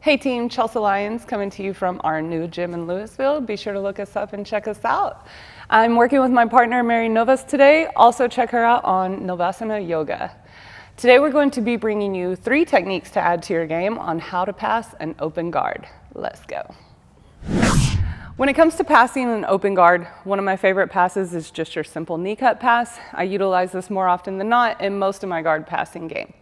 Hey team, Chelsea Lyons coming to you from our new gym in Louisville. Be sure to look us up and check us out. I'm working with my partner Mary Novas today. Also check her out on Novasana Yoga. Today we're going to be bringing you 3 techniques to add to your game on how to pass an open guard. Let's go. When it comes to passing an open guard, one of my favorite passes is just your simple knee cut pass. I utilize this more often than not in most of my guard passing game.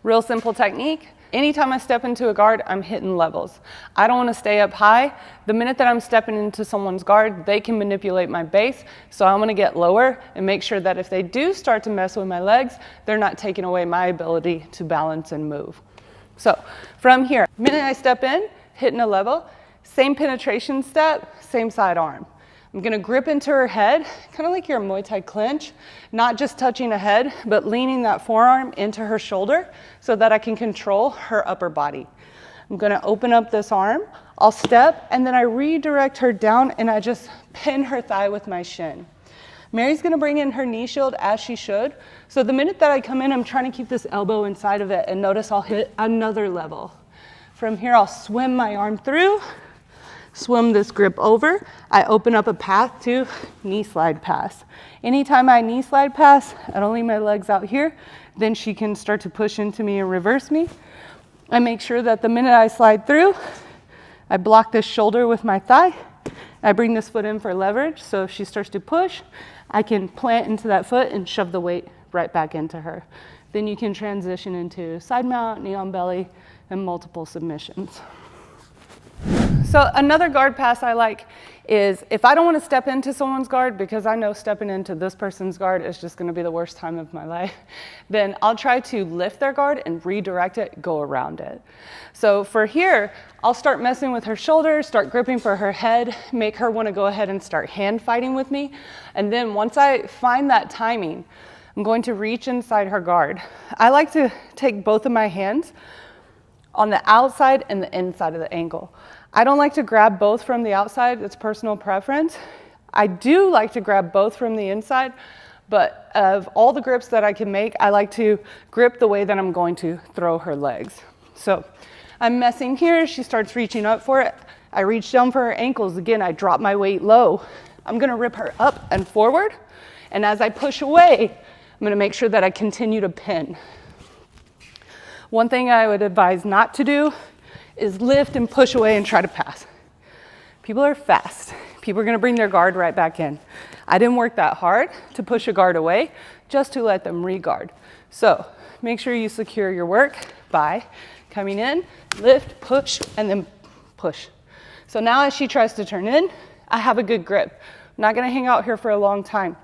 Real simple technique. Anytime I step into a guard, I'm hitting levels. I don't want to stay up high. The minute that I'm stepping into someone's guard, they can manipulate my base. So I'm going to get lower and make sure that if they do start to mess with my legs, they're not taking away my ability to balance and move. So from here, the minute I step in, hitting a level, same penetration step, same side arm. I'm going to grip into her head, kind of like your Muay Thai clinch, not just touching a head, but leaning that forearm into her shoulder so that I can control her upper body. I'm going to open up this arm, I'll step, and then I redirect her down and I just pin her thigh with my shin. Mary's going to bring in her knee shield as she should. So the minute that I come in, I'm trying to keep this elbow inside of it, and notice I'll hit another level. From here, I'll swim my arm through, swim this grip over. I open up a path to knee slide pass. Anytime I knee slide pass, I don't leave my legs out here, then she can start to push into me and reverse me. I make sure that the minute I slide through, I block this shoulder with my thigh. I bring this foot in for leverage, so if she starts to push, I can plant into that foot and shove the weight right back into her. Then you can transition into side mount, knee on belly, and multiple submissions. So another guard pass I like is if I don't want to step into someone's guard because I know stepping into this person's guard is just going to be the worst time of my life, then I'll try to lift their guard and redirect it, go around it. So for here, I'll start messing with her shoulders, start gripping for her head, make her want to go ahead and start hand fighting with me. And then once I find that timing, I'm going to reach inside her guard. I like to take both of my hands on the outside and the inside of the ankle. I don't like to grab both from the outside, it's personal preference. I do like to grab both from the inside, but of all the grips that I can make, I like to grip the way that I'm going to throw her legs. So I'm messing here, she starts reaching up for it. I reach down for her ankles. Again, I drop my weight low. I'm gonna rip her up and forward, and as I push away, I'm gonna make sure that I continue to pin. One thing I would advise not to do is lift and push away and try to pass. People are fast. People are gonna bring their guard right back in. I didn't work that hard to push a guard away, just to let them re-guard. So make sure you secure your work by coming in, lift, push, and then push. So now as she tries to turn in, I have a good grip. I'm not gonna hang out here for a long time.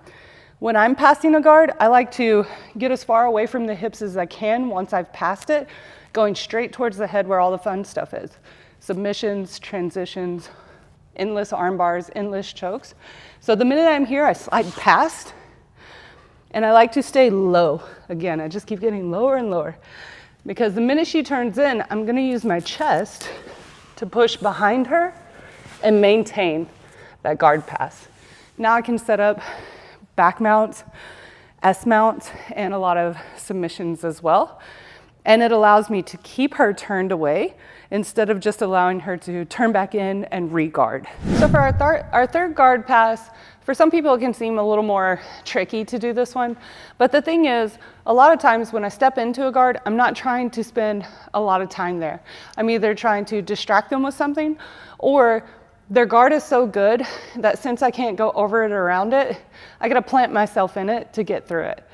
When I'm passing a guard, I like to get as far away from the hips as I can once I've passed it, going straight towards the head where all the fun stuff is. Submissions, transitions, endless arm bars, endless chokes. So the minute I'm here, I slide past, and I like to stay low. Again, I just keep getting lower and lower, because the minute she turns in, I'm gonna use my chest to push behind her and maintain that guard pass. Now I can set up back mounts, S mounts, and a lot of submissions as well. And it allows me to keep her turned away instead of just allowing her to turn back in and re-guard. So for our third guard pass, for some people it can seem a little more tricky to do this one. But the thing is, a lot of times when I step into a guard, I'm not trying to spend a lot of time there. I'm either trying to distract them with something, or their guard is so good that since I can't go over it or around it, I gotta plant myself in it to get through it.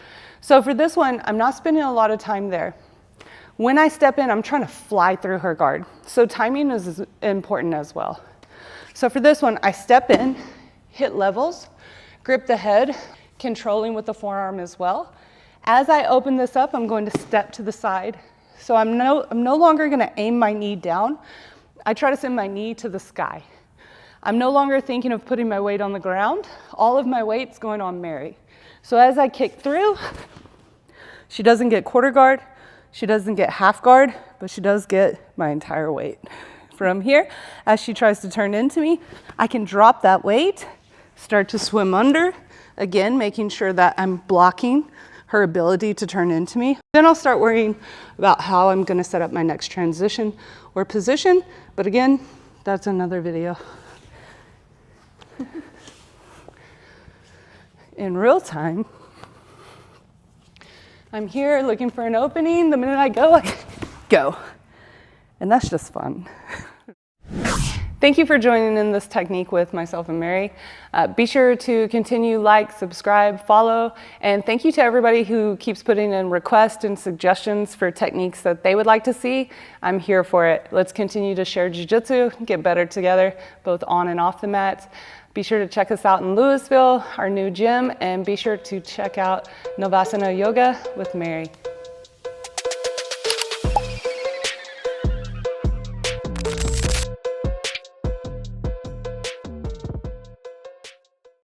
So for this one, I'm not spending a lot of time there. When I step in, I'm trying to fly through her guard. So timing is important as well. So for this one, I step in, hit levels, grip the head, controlling with the forearm as well. As I open this up, I'm going to step to the side. So I'm no longer gonna aim my knee down. I try to send my knee to the sky. I'm no longer thinking of putting my weight on the ground. All of my weight's going on Mary. So as I kick through, she doesn't get quarter guard, she doesn't get half guard, but she does get my entire weight. From here, as she tries to turn into me, I can drop that weight, start to swim under, again, making sure that I'm blocking her ability to turn into me. Then I'll start worrying about how I'm gonna set up my next transition or position. But again, that's another video. In real time, I'm here looking for an opening. The minute I go, I go. And that's just fun. Thank you for joining in this technique with myself and Mary. Be sure to continue, like, subscribe, follow, and thank you to everybody who keeps putting in requests and suggestions for techniques that they would like to see. I'm here for it. Let's continue to share jiu-jitsu, get better together, both on and off the mat. Be sure to check us out in Louisville, our new gym, and be sure to check out Novasana Yoga with Mary.